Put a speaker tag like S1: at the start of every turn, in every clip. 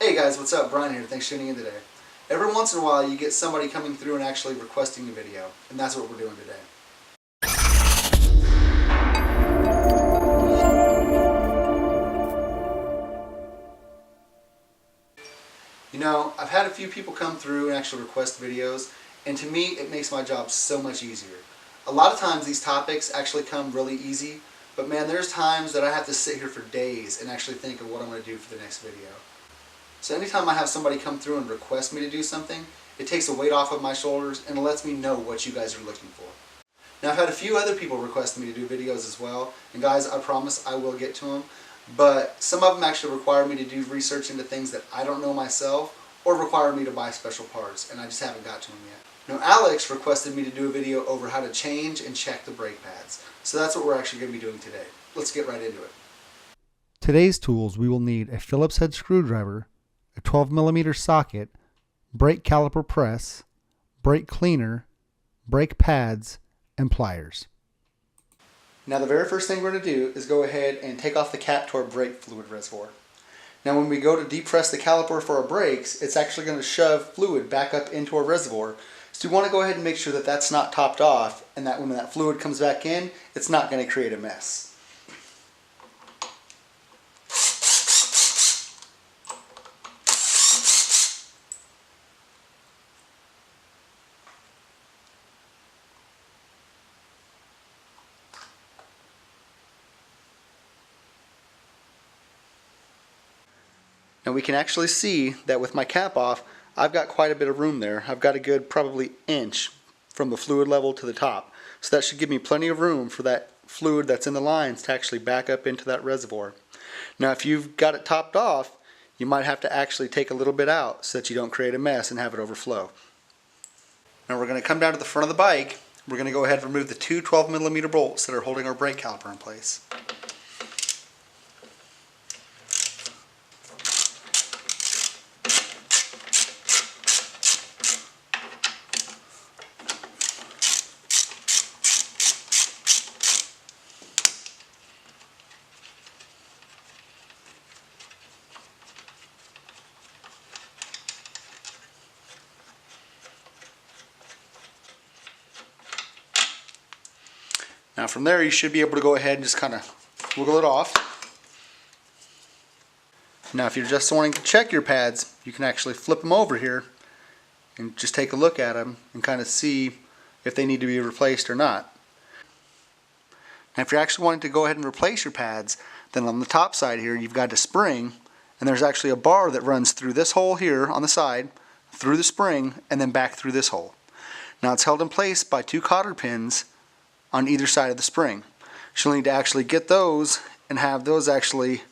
S1: Hey guys, what's up? Bryan here. Thanks for tuning in today. Every once in a while you get somebody coming through and actually requesting a video, and that's what we're doing today. You know, I've had a few people come through and actually request videos, and to me it makes my job so much easier. A lot of times these topics actually come really easy, but man, there's times that I have to sit here for days and actually think of what I'm going to do for the next video. So anytime I have somebody come through and request me to do something, it takes a weight off of my shoulders and it lets me know what you guys are looking for. Now I've had a few other people request me to do videos as well, and guys, I promise I will get to them, but some of them actually require me to do research into things that I don't know myself or require me to buy special parts, and I just haven't got to them yet. Now Alex requested me to do a video over how to change and check the brake pads, so that's what we're actually going to be doing today. Let's get right into it.
S2: Today's tools, we will need a Phillips head screwdriver, a 12mm socket, brake caliper press, brake cleaner, brake pads, and pliers.
S1: Now the very first thing we're going to do is go ahead and take off the cap to our brake fluid reservoir. Now when we go to depress the caliper for our brakes, it's actually going to shove fluid back up into our reservoir. So you want to go ahead and make sure that that's not topped off, and that when that fluid comes back in, it's not going to create a mess. Now we can actually see that with my cap off, I've got quite a bit of room there. I've got a good probably inch from the fluid level to the top. So that should give me plenty of room for that fluid that's in the lines to actually back up into that reservoir. Now if you've got it topped off, you might have to actually take a little bit out so that you don't create a mess and have it overflow. Now we're going to come down to the front of the bike. We're going to go ahead and remove the two 12mm bolts that are holding our brake caliper in place. Now from there you should be able to go ahead and just kind of wiggle it off. Now if you're just wanting to check your pads, you can actually flip them over here and just take a look at them and kind of see if they need to be replaced or not. Now if you're actually wanting to go ahead and replace your pads, then on the top side here you've got a spring, and there's actually a bar that runs through this hole here on the side, through the spring, and then back through this hole. Now it's held in place by two cotter pins on either side of the spring. She'll need to actually get those and have those actually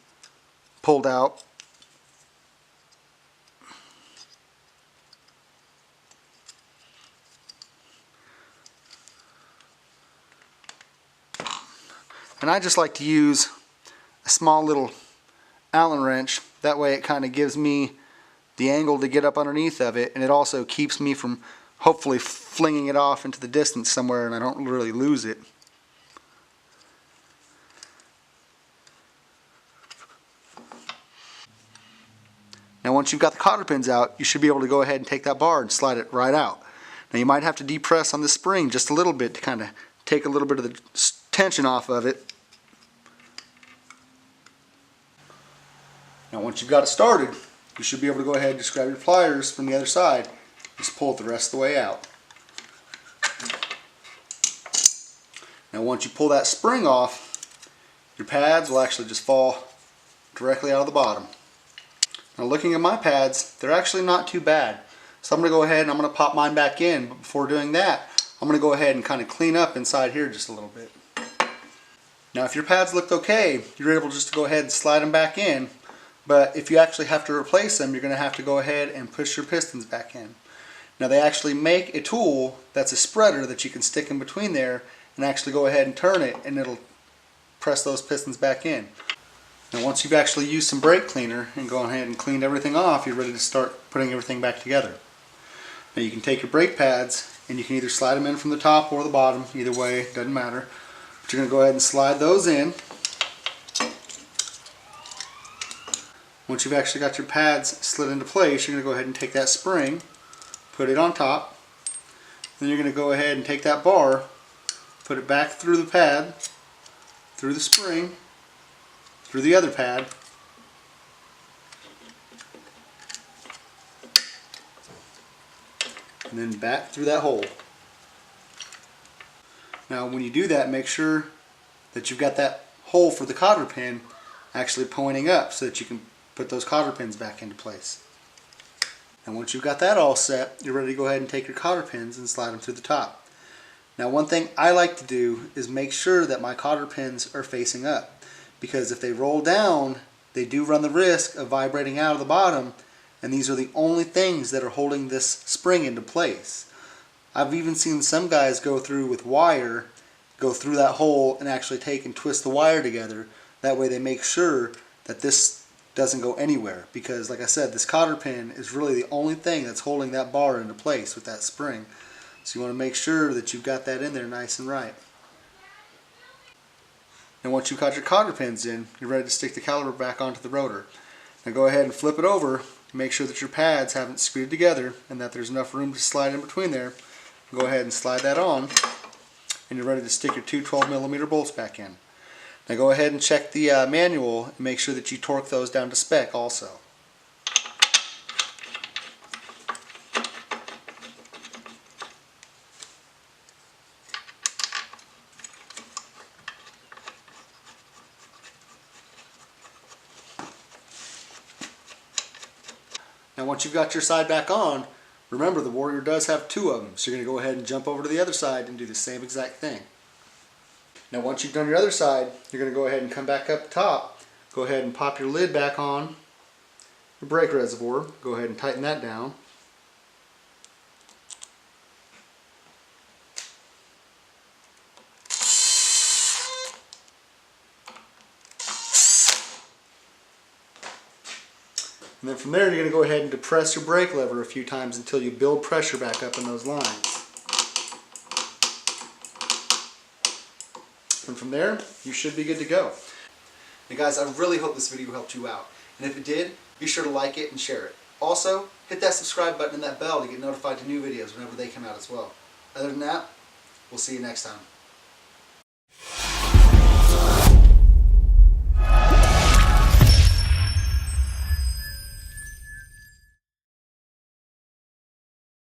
S1: pulled out. And I just like to use a small little Allen wrench. That way it kind of gives me the angle to get up underneath of it, and it also keeps me from hopefully flinging it off into the distance somewhere and I don't really lose it. Now once you've got the cotter pins out, you should be able to go ahead and take that bar and slide it right out. Now you might have to depress on the spring just a little bit to kind of take a little bit of the tension off of it. Now once you've got it started, you should be able to go ahead and just grab your pliers from the other side. Just pull it the rest of the way out. Now once you pull that spring off, your pads will actually just fall directly out of the bottom. Now looking at my pads, they're actually not too bad. So I'm going to go ahead and I'm going to pop mine back in, but before doing that, I'm going to go ahead and kind of clean up inside here just a little bit. Now if your pads looked okay, you're able just to go ahead and slide them back in, but if you actually have to replace them, you're going to have to go ahead and push your pistons back in. Now they actually make a tool that's a spreader that you can stick in between there and actually go ahead and turn it, and it'll press those pistons back in. Now once you've actually used some brake cleaner and gone ahead and cleaned everything off, you're ready to start putting everything back together. Now you can take your brake pads and you can either slide them in from the top or the bottom, either way, doesn't matter. But you're going to go ahead and slide those in. Once you've actually got your pads slid into place, you're going to go ahead and take that spring, put it on top. Then you're going to go ahead and take that bar, put it back through the pad, through the spring, through the other pad, and then back through that hole. Now when you do that, make sure that you've got that hole for the cotter pin actually pointing up so that you can put those cotter pins back into place. And once you've got that all set, you're ready to go ahead and take your cotter pins and slide them through the top. Now one thing I like to do is make sure that my cotter pins are facing up, because if they roll down, they do run the risk of vibrating out of the bottom, and these are the only things that are holding this spring into place. I've even seen some guys go through with wire, go through that hole and actually take and twist the wire together. That way they make sure that this doesn't go anywhere, because like I said, this cotter pin is really the only thing that's holding that bar into place with that spring. So you want to make sure that you've got that in there nice and right. And once you've got your cotter pins in, you're ready to stick the caliper back onto the rotor. Now go ahead and flip it over. Make sure that your pads haven't screwed together and that there's enough room to slide in between there. Go ahead and slide that on, and you're ready to stick your two 12mm bolts back in. Now go ahead and check the manual and make sure that you torque those down to spec also. Now once you've got your side back on, remember the Warrior does have two of them, so you're going to go ahead and jump over to the other side and do the same exact thing. Now once you've done your other side, you're going to go ahead and come back up top, go ahead and pop your lid back on your brake reservoir, go ahead and tighten that down. And then from there you're going to go ahead and depress your brake lever a few times until you build pressure back up in those lines. And from there, you should be good to go. And guys, I really hope this video helped you out. And if it did, be sure to like it and share it. Also, hit that subscribe button and that bell to get notified to new videos whenever they come out as well. Other than that, we'll see you next time.